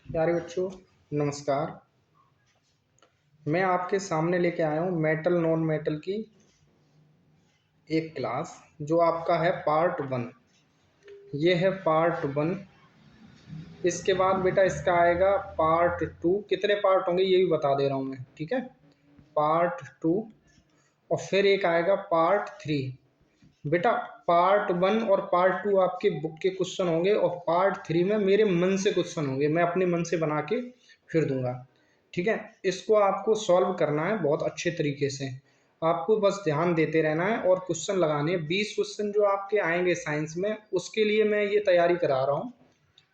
प्यारे बच्चों, नमस्कार। मैं आपके सामने लेके आया हूँ मेटल नॉन मेटल की एक क्लास जो आपका है पार्ट वन। ये है पार्ट वन। इसके बाद बेटा इसका आएगा पार्ट टू। कितने पार्ट होंगे ये भी बता दे रहा हूँ मैं, ठीक है। पार्ट टू और फिर एक आएगा पार्ट थ्री। बेटा पार्ट वन और पार्ट टू आपके बुक के क्वेश्चन होंगे और पार्ट थ्री में मेरे मन से क्वेश्चन होंगे, मैं अपने मन से बना के फिर दूंगा, ठीक है। इसको आपको सॉल्व करना है बहुत अच्छे तरीके से। आपको बस ध्यान देते रहना है और क्वेश्चन लगाने हैं। 20 क्वेश्चन जो आपके आएंगे साइंस में, उसके लिए मैं ये तैयारी करा रहा हूँ।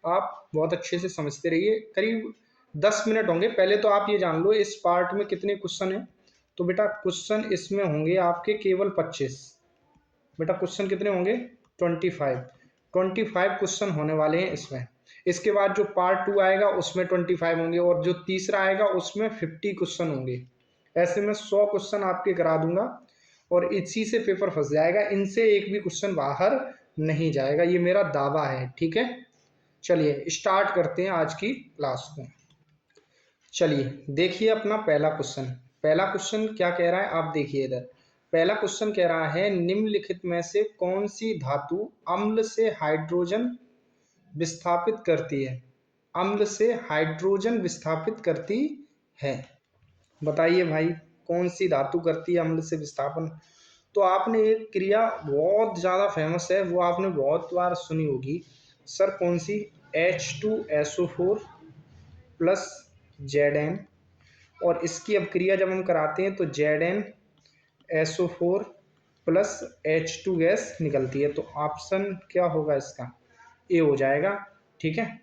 आप बहुत अच्छे से समझते रहिए। करीब 10 मिनट होंगे। पहले तो आप ये जान लो इस पार्ट में कितने क्वेश्चन हैं। तो बेटा क्वेश्चन इसमें होंगे आपके केवल 25। बेटा क्वेश्चन कितने होंगे? 25 क्वेश्चन होने वाले हैं इसमें। इसके बाद जो पार्ट टू आएगा उसमें 25 होंगे और जो तीसरा आएगा उसमें 50 क्वेश्चन होंगे। ऐसे में 100 क्वेश्चन आपके करा दूंगा और इसी से पेपर फंस जाएगा। इनसे एक भी क्वेश्चन बाहर नहीं जाएगा, ये मेरा दावा है, ठीक है। चलिए स्टार्ट करते हैं आज की क्लास को। चलिए देखिए अपना पहला क्वेश्चन। पहला क्वेश्चन क्या कह रहा है आप देखिए इधर। पहला क्वेश्चन कह रहा है निम्नलिखित में से कौन सी धातु अम्ल से हाइड्रोजन विस्थापित करती है? अम्ल से हाइड्रोजन विस्थापित करती है। बताइए भाई, कौन सी धातु करती है अम्ल से विस्थापन? तो आपने एक क्रिया बहुत ज़्यादा फेमस है, वो आपने बहुत बार सुनी होगी। सर कौन सी? H2SO4 plus Zn। और इसकी अब क्रिया जब हम कराते हैं तो ZnSO4 प्लस H2 गैस निकलती है। तो ऑप्शन क्या होगा इसका? ए हो जाएगा, ठीक है।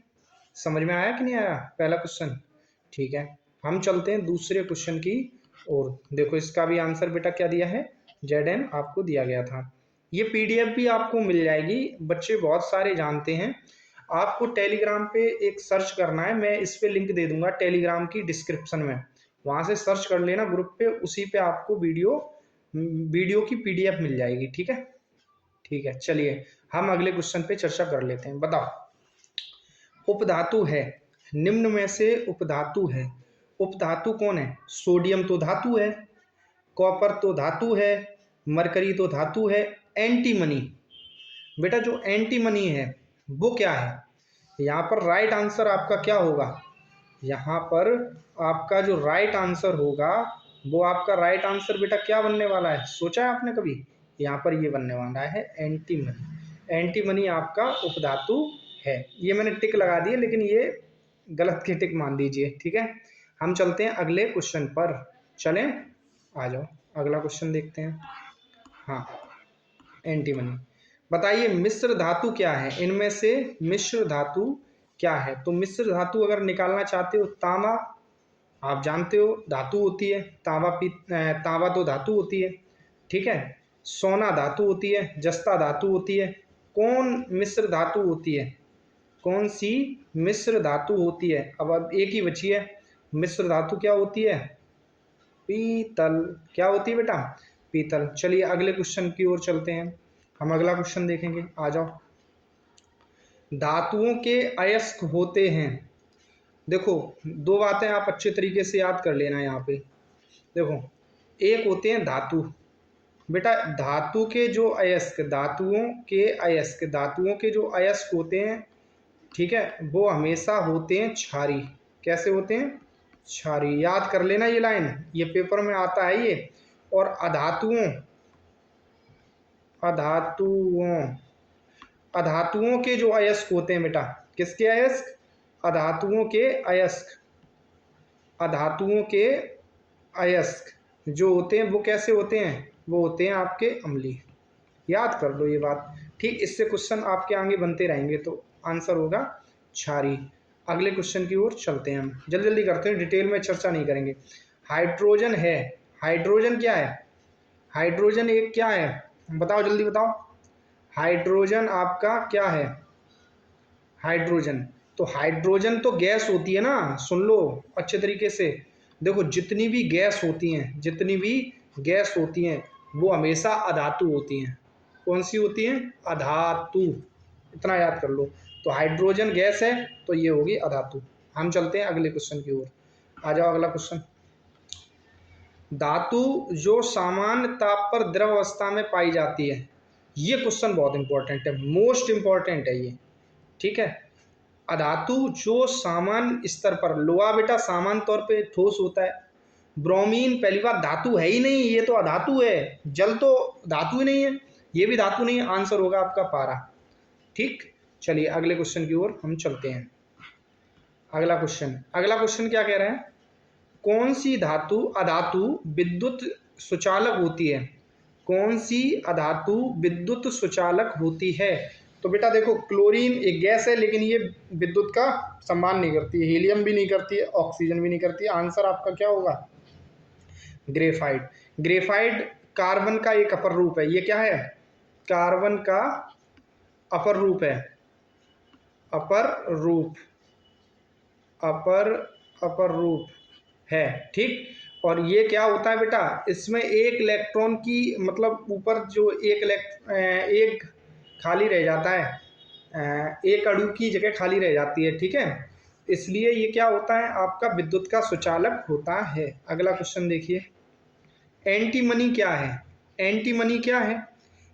समझ में आया कि नहीं आया पहला क्वेश्चन? ठीक है, हम चलते हैं दूसरे क्वेश्चन की और देखो इसका भी आंसर बेटा क्या दिया है? Zn आपको दिया गया था। ये पीडीएफ भी आपको मिल जाएगी, बच्चे बहुत सारे जानते हैं। आपको टेलीग्राम पे एक सर्च करना है, मैं इस पे लिंक दे दूंगा टेलीग्राम की डिस्क्रिप्शन में, वहां से सर्च कर लेना ग्रुप पे, उसी पे आपको वीडियो की पीडीएफ मिल जाएगी, ठीक है। ठीक है, चलिए हम अगले क्वेश्चन पे चर्चा कर लेते हैं। बताओ उपधातु है, निम्न में से उपधातु है। उपधातु कौन है? सोडियम तो धातु है, कॉपर तो धातु है, मरकरी तो धातु है, एंटीमनी। बेटा जो एंटीमनी है वो क्या है? यहाँ पर राइट आंसर आपका क्या होगा? यहाँ पर आपका जो राइट आंसर होगा वो आपका राइट आंसर बेटा क्या बनने वाला है? सोचा है आपने कभी? यहाँ पर ये बनने वाला है एंटीमनी। एंटीमनी आपका उपधातु है। ये मैंने टिक लगा दिए लेकिन ये गलत की टिक मान दीजिए, ठीक है। हम चलते हैं अगले क्वेश्चन पर। चलें, आ जाओ अगला क्वेश्चन देखते हैं। हाँ, एंटीमनी। बताइए मिश्र धातु क्या है? इनमें से मिश्र धातु क्या है? तो मिश्र धातु अगर निकालना चाहते हो, तांबा आप जानते हो धातु होती है, तांबा तो धातु होती है, ठीक है। सोना धातु होती है, जस्ता धातु होती है। कौन मिश्र धातु होती है? कौन सी मिश्र धातु होती है? अब एक ही बची है। मिश्र धातु क्या होती है? पीतल। क्या होती है बेटा? पीतल। चलिए अगले क्वेश्चन की ओर चलते हैं, हम अगला क्वेश्चन देखेंगे। आ जाओ। धातुओं के अयस्क होते हैं। देखो दो बातें आप अच्छे तरीके से याद कर लेना यहाँ पे। देखो एक होते हैं धातु। बेटा धातु के जो अयस्क, धातुओं के जो अयस्क होते हैं, ठीक है, वो हमेशा होते हैं क्षारी। कैसे होते हैं? क्षारी। याद कर लेना ये लाइन, ये पेपर में आता है ये। और अधातुओं अधातुओं अधातुओं के जो अयस्क होते हैं बेटा, किसके अयस्क? अधातुओं के अयस्क। अधातुओं के अयस्क जो होते हैं वो कैसे होते हैं? वो होते हैं आपके अम्लीय। याद कर लो ये बात, ठीक। इससे क्वेश्चन आपके आगे बनते रहेंगे तो आंसर होगा क्षारी। अगले क्वेश्चन की ओर चलते हैं, हम जल्दी जल्दी करते हैं, डिटेल में चर्चा नहीं करेंगे। हाइड्रोजन है। हाइड्रोजन क्या है? हाइड्रोजन एक क्या है? बताओ जल्दी बताओ। हाइड्रोजन आपका क्या है? हाइड्रोजन तो हाइड्रोजन तो गैस होती है ना। सुन लो अच्छे तरीके से। देखो जितनी भी गैस होती हैं, जितनी भी गैस होती हैं वो हमेशा अधातु होती हैं। कौन सी होती हैं? अधातु। इतना याद कर लो। तो हाइड्रोजन गैस है तो ये होगी अधातु। हम चलते हैं अगले क्वेश्चन की ओर। आ जाओ अगला क्वेश्चन। धातु जो सामान्य ताप पर द्रव अवस्था में पाई जाती है। ये क्वेश्चन बहुत इंपॉर्टेंट है, मोस्ट इंपॉर्टेंट है ये, ठीक है। अधातु जो सामान्य स्तर पर, लोहा बेटा सामान्य तौर पे ठोस होता है। ब्रोमीन पहली बात धातु है ही नहीं, ये तो अधातु है। जल तो धातु ही नहीं है, ये भी धातु नहीं है। आंसर होगा आपका पारा, ठीक। चलिए अगले क्वेश्चन की ओर हम चलते हैं। अगला क्वेश्चन क्या कह रहा है? कौन सी धातु अधातु विद्युत सुचालक होती है? कौन सी अधातु विद्युत सुचालक होती है? तो बेटा देखो, क्लोरीन एक गैस है, लेकिन ये विद्युत का सम्मान नहीं करती है। हीलियम भी नहीं करती है, ऑक्सीजन भी नहीं करती है। आंसर आपका क्या होगा? ग्रेफाइट। ग्रेफाइट कार्बन का एक अपर रूप है। ये क्या है? कार्बन का अपर रूप है। अपर रूप, अपर रूप है, ठीक। और ये क्या होता है बेटा? इसमें एक इलेक्ट्रॉन की, मतलब ऊपर जो एक खाली रह जाता है, एक अणु की जगह खाली रह जाती है, ठीक है। इसलिए ये क्या होता है? आपका विद्युत का सुचालक होता है। अगला क्वेश्चन देखिए, एंटीमनी क्या है? एंटीमनी क्या है?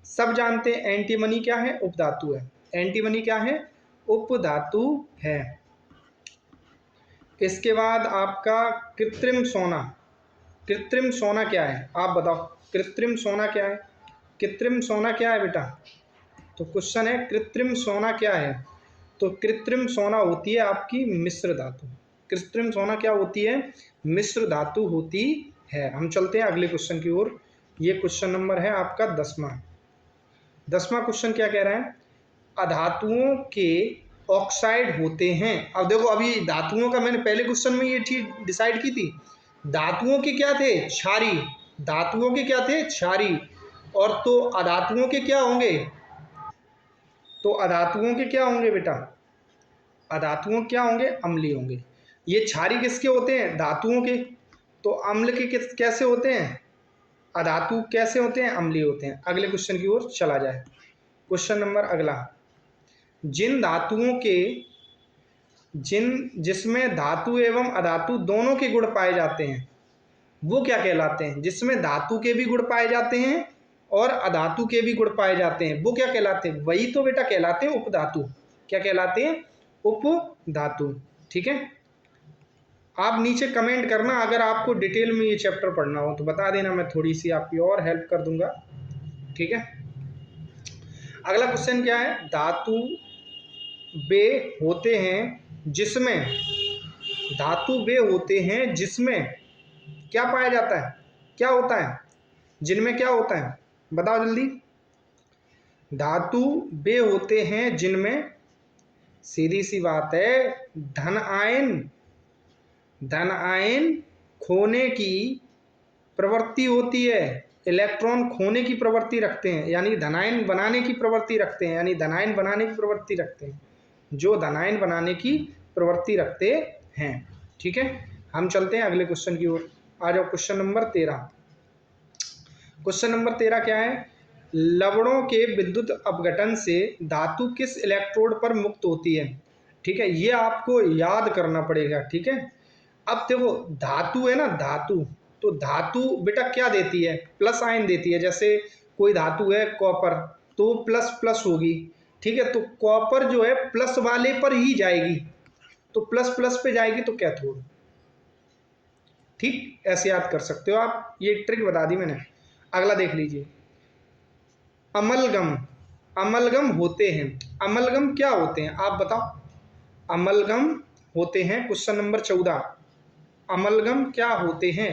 सब जानते हैं एंटीमनी क्या है? उपधातु है। एंटीमनी क्या है? उपधातु है। इसके बाद आपका कृत्रिम सोना। कृत्रिम सोना क्या है? आप बताओ, कृत्रिम सोना क्या है? कृत्रिम सोना क्या है बेटा? तो क्वेश्चन है कृत्रिम सोना क्या है? तो कृत्रिम सोना होती है आपकी मिश्र धातु। कृत्रिम सोना क्या होती है? मिश्र धातु होती है। हम चलते हैं अगले क्वेश्चन की ओर। ये क्वेश्चन नंबर है आपका 10वां क्वेश्चन क्या कह रहा है? अधातुओं के ऑक्साइड होते हैं। अब देखो, अभी धातुओं का मैंने पहले क्वेश्चन में ये चीज डिसाइड की थी। धातुओं के क्या थे? क्षारी। धातुओं के क्या थे? क्षारी। और तो अधातुओं के क्या होंगे? तो अधातुओं के क्या होंगे बेटा? अधातुओं क्या होंगे? अम्लीय होंगे। ये क्षारी किसके होते हैं? धातुओं के। तो अम्ल के कैसे होते हैं? अधातु कैसे होते हैं? अम्लीय होते हैं। अगले क्वेश्चन की ओर चला जाए। क्वेश्चन नंबर अगला, जिन धातुओं के जिसमें धातु एवं अधातु दोनों के गुण पाए जाते हैं, वो क्या कहलाते हैं? जिसमें धातु के भी गुण पाए जाते हैं और अधातु के भी गुण पाए जाते हैं, वो क्या कहलाते हैं? वही तो बेटा कहलाते हैं उपधातु। क्या कहलाते हैं? उपधातु, ठीक है। आप नीचे कमेंट करना अगर आपको डिटेल में ये चैप्टर पढ़ना हो तो बता देना, मैं थोड़ी सी आपकी और हेल्प कर दूंगा, ठीक है। अगला क्वेश्चन क्या है? धातु वे होते हैं जिसमें, धातु वे होते हैं जिसमें क्या पाया जाता है? क्या होता है? जिनमें क्या होता है? बताओ जल्दी। धातु वे होते हैं जिनमें, सीधी सी बात है, धन आयन खोने की प्रवृत्ति होती है। इलेक्ट्रॉन खोने की प्रवृत्ति रखते हैं, यानी धनायन बनाने की प्रवृत्ति रखते हैं, यानी धनायन बनाने की प्रवृत्ति रखते हैं, जो धनायन बनाने की प्रवृत्ति रखते हैं, ठीक है। हम चलते हैं अगले क्वेश्चन की ओर। आ जाओ क्वेश्चन नंबर 13। क्वेश्चन नंबर 13 क्या है? लवणों के विद्युत अपघटन से धातु किस इलेक्ट्रोड पर मुक्त होती है? ठीक है, ये आपको याद करना पड़ेगा, ठीक है। अब देखो, धातु है ना, धातु, तो धातु बेटा क्या देती है? प्लस आयन देती है। जैसे कोई धातु है कॉपर, तो प्लस प्लस होगी, ठीक है। तो कॉपर जो है प्लस वाले पर ही जाएगी, तो प्लस प्लस पे जाएगी तो कैथोड, ठीक। ऐसे याद कर सकते हो आप, ये ट्रिक बता दी मैंने। अगला देख लीजिए, अमलगम। अमलगम होते हैं, अमलगम क्या होते हैं आप बताओ? अमलगम होते हैं, क्वेश्चन नंबर 14, अमलगम क्या होते हैं?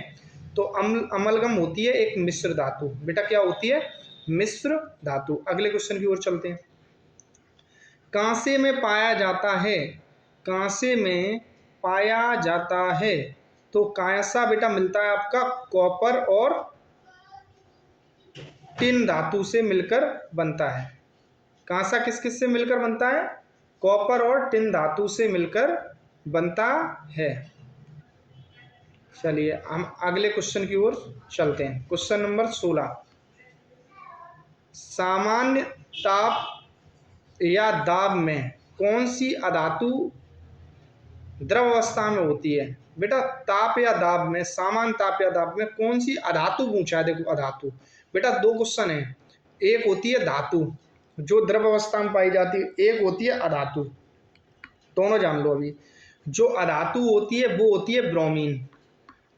तो अमलगम होती है एक मिश्र धातु। बेटा क्या होती है? मिश्र धातु। अगले क्वेश्चन की ओर चलते हैं। कांसे में पाया जाता है, कांसे में पाया जाता है। तो कांसा बेटा मिलता है आपका कॉपर और टिन धातु से मिलकर बनता है। कांसा किस किस से मिलकर बनता है? कॉपर और टिन धातु से मिलकर बनता है। चलिए हम अगले क्वेश्चन की ओर चलते हैं। क्वेश्चन नंबर 16, सामान्य ताप या दाब में कौन सी अधातु द्रव अवस्था में होती है। बेटा ताप या दाब में, सामान्य ताप या दाब में कौन सी अधातु पूछा है? देखो अधातु, बेटा दो क्वेश्चन है, एक होती है धातु जो द्रव अवस्था में पाई जाती है, एक होती है अधातु, दोनों जान लो अभी। जो अधातु होती है वो होती है ब्रोमीन,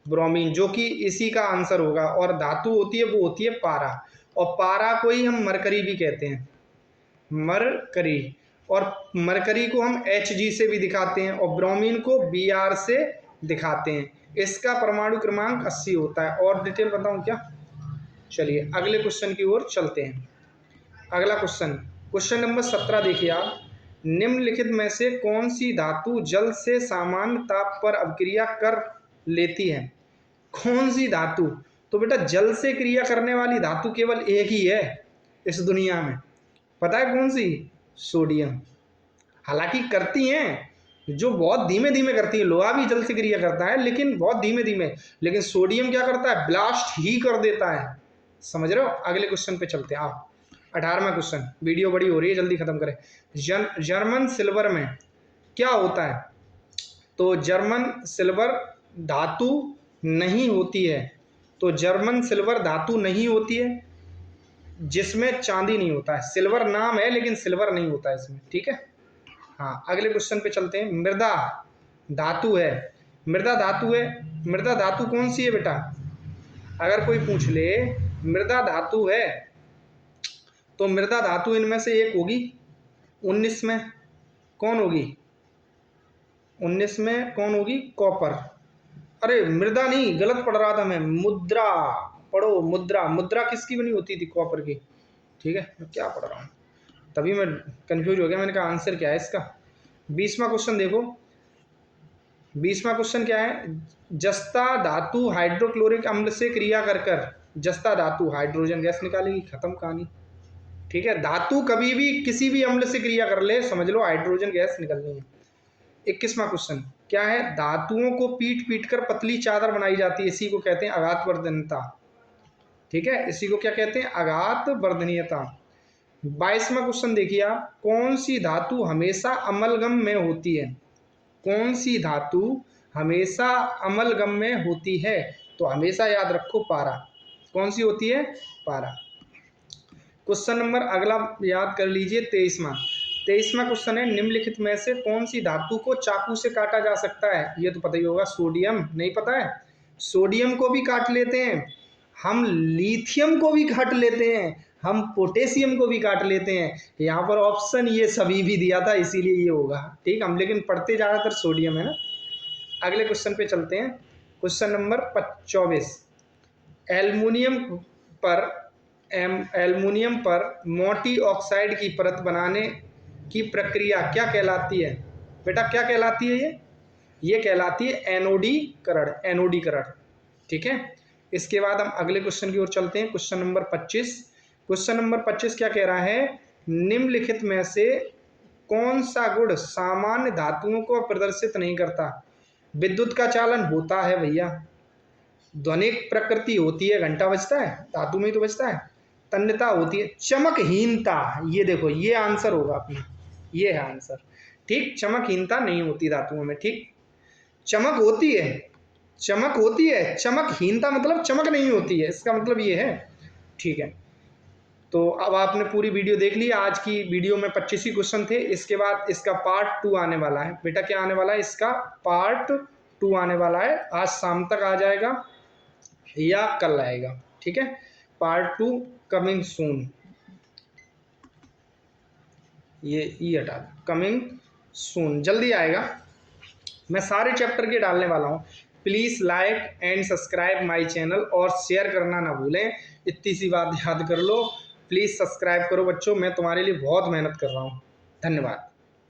ब्रोमीन जो कि इसी का आंसर होगा, और धातु होती है वो होती है पारा, और पारा को ही हम मरकरी भी कहते हैं, मरकरी, और मरकरी को हम Hg से भी दिखाते हैं, और ब्रोमीन को Br से दिखाते हैं। इसका परमाणु क्रमांक 80 होता है। और डिटेल बताऊं क्या? चलिए अगले क्वेश्चन की ओर चलते हैं। अगला क्वेश्चन, क्वेश्चन नंबर 17 देखिए आप, निम्नलिखित में से कौन सी धातु जल से सामान्य ताप पर अभिक्रिया कर लेती है? कौन सी धातु? तो बेटा जल से क्रिया करने वाली धातु केवल एक ही है इस दुनिया में, पता है कौन सी? सोडियम। हालांकि करती हैं, जो बहुत धीमे धीमे करती है, लोहा भी जल से क्रिया करता है लेकिन बहुत धीमे धीमे, लेकिन सोडियम क्या करता है? ब्लास्ट ही कर देता है। समझ रहे हो? अगले क्वेश्चन पे चलते हैं आप। 18वां क्वेश्चन, वीडियो बड़ी हो रही है, जल्दी खत्म करें। जर्मन सिल्वर में क्या होता है? तो जर्मन सिल्वर धातु नहीं होती है, तो जर्मन सिल्वर धातु नहीं होती है जिसमें चांदी नहीं होता है। सिल्वर नाम है लेकिन सिल्वर नहीं होता है इसमें, ठीक है। हाँ अगले क्वेश्चन पे चलते हैं। मृदा धातु है, मृदा धातु है, मृदा धातु कौन सी है बेटा? अगर कोई पूछ ले मृदा धातु है, तो मृदा धातु इनमें से एक होगी 19 में, कौन होगी? 19 में कौन होगी? कॉपर। अरे मृदा नहीं, गलत पढ़ रहा था मैं, मुद्रा पढ़ो, मुद्रा। मुद्रा किसकी बनी होती थी? कॉपर की, ठीक है। मैं क्या पढ़ रहा हूँ, तभी मैं कंफ्यूज हो गया, मैंने कहा आंसर क्या है इसका। 20वां क्वेश्चन देखो, 20वां क्वेश्चन क्या है? जस्ता धातु हाइड्रोक्लोरिक अम्ल से क्रिया कर कर, जस्ता धातु हाइड्रोजन गैस निकालेगी, खत्म कहानी, ठीक है। धातु कभी भी किसी भी अम्ल से क्रिया कर ले, समझ लो हाइड्रोजन गैस निकलनी है। 21वां क्वेश्चन क्या है? धातुओं को पीट पीट कर पतली चादर बनाई जाती है, इसी को कहते हैं आघात वर्धनीयता, ठीक है, इसी को क्या कहते हैं? आघात वर्धनीयता। 22वां क्वेश्चन देखिए आप, कौन सी धातु हमेशा अमलगम में होती है? कौन सी धातु हमेशा अमलगम में होती है? तो हमेशा याद रखो पारा। कौन सी होती है? पारा। क्वेश्चन नंबर अगला याद कर लीजिए, 23वां क्वेश्चन है, निम्नलिखित में से कौन सी धातु को चाकू से काटा जा सकता है? ये तो पता ही होगा, सोडियम। नहीं पता है? सोडियम को भी काट लेते हैं हम, लिथियम को भी काट लेते हैं हम, पोटेशियम को भी काट लेते हैं। यहाँ पर ऑप्शन ये सभी भी दिया था, इसीलिए ये होगा, ठीक। हम लेकिन पढ़ते ज़्यादातर सोडियम है ना। अगले क्वेश्चन पे चलते हैं। क्वेश्चन नंबर 24, एल्युमिनियम पर मोटी ऑक्साइड की परत बनाने की प्रक्रिया क्या कहलाती है? बेटा क्या कहलाती है? ये कहलाती है एनोडीकरण, एनोडीकरण, ठीक है। इसके बाद हम अगले क्वेश्चन की ओर चलते हैं। क्वेश्चन नंबर 25, क्वेश्चन नंबर 25 क्या कह रहा है? निम्नलिखित में से कौन सा गुण सामान्य धातुओं को प्रदर्शित नहीं करता? विद्युत का चालन होता है भैया, ध्वनिक प्रकृति होती है, घंटा बजता है, धातु में ही तो बजता है। तन्यता होती है, चमकहीनता, ये देखो ये आंसर होगा अपना, ये है आंसर, ठीक। चमकहीनता नहीं होती धातुओं में, ठीक। चमक होती है, चमक होती है, चमकहीनता मतलब चमक नहीं होती है, इसका मतलब ये है, ठीक है। तो अब आपने पूरी वीडियो देख ली। आज की वीडियो में 25 ही क्वेश्चन थे। इसके बाद इसका पार्ट 2 आने वाला है। बेटा क्या आने वाला है? इसका पार्ट 2 आने वाला है, आज शाम तक आ जाएगा या कल आएगा, ठीक है। पार्ट 2 कमिंग सून, ये हटा दो, कमिंग सून, जल्दी आएगा। मैं सारे चैप्टर के डालने वाला हूँ। Please like and subscribe my channel, और शेयर करना ना भूलें। इतनी सी बात याद कर लो, प्लीज़ सब्सक्राइब करो बच्चों, मैं तुम्हारे लिए बहुत मेहनत कर रहा हूँ। धन्यवाद।